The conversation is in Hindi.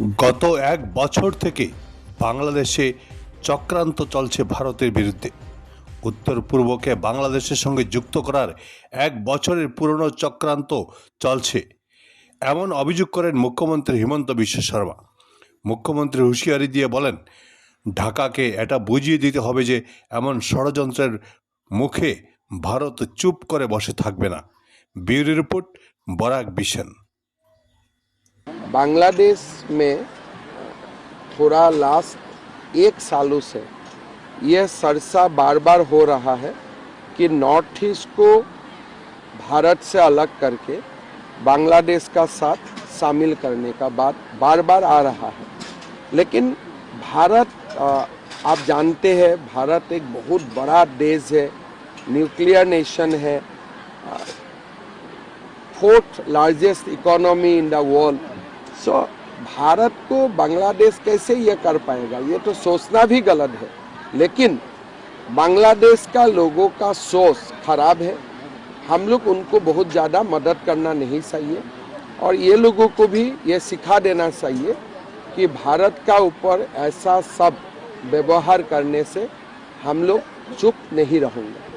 গত এক বছর থেকে বাংলাদেশে চক্রান্ত চলছে ভারতের বিরুদ্ধে। উত্তর পূর্বকে বাংলাদেশের সঙ্গে যুক্ত করার এক বছরের পুরনো চক্রান্ত চলছে, এমন অভিযোগ করেন মুখ্যমন্ত্রী হিমন্ত বিশ্ব শর্মা। মুখ্যমন্ত্রী হুঁশিয়ারি দিয়ে বলেন, ঢাকাকে এটা বুঝিয়ে দিতে হবে যে এমন ষড়যন্ত্রের মুখে ভারত চুপ করে বসে থাকবে না। Bureau report, Barak vision. Bangladesh में थोड़ा लास्ट एक सालों से यह चर्चा बार बार हो रहा है कि नॉर्थ ईस्ट को भारत से अलग करके बांग्लादेश का साथ शामिल करने का बात बार बार आ रहा है। लेकिन भारत, आप जानते हैं, भारत एक बहुत बड़ा देश है, न्यूक्लियर नेशन है, fourth largest economy in the world. So Bharat को बांग्लादेश कैसे ये कर पाएगा, ये तो सोचना भी गलत है। लेकिन बांग्लादेश का लोगों का सोच खराब है, हम लोग उनको बहुत ज़्यादा मदद करना नहीं चाहिए और ये लोगों को भी ये सिखा देना चाहिए कि भारत का ऊपर ऐसा सब व्यवहार करने से हम लोग चुप नहीं रहेंगे।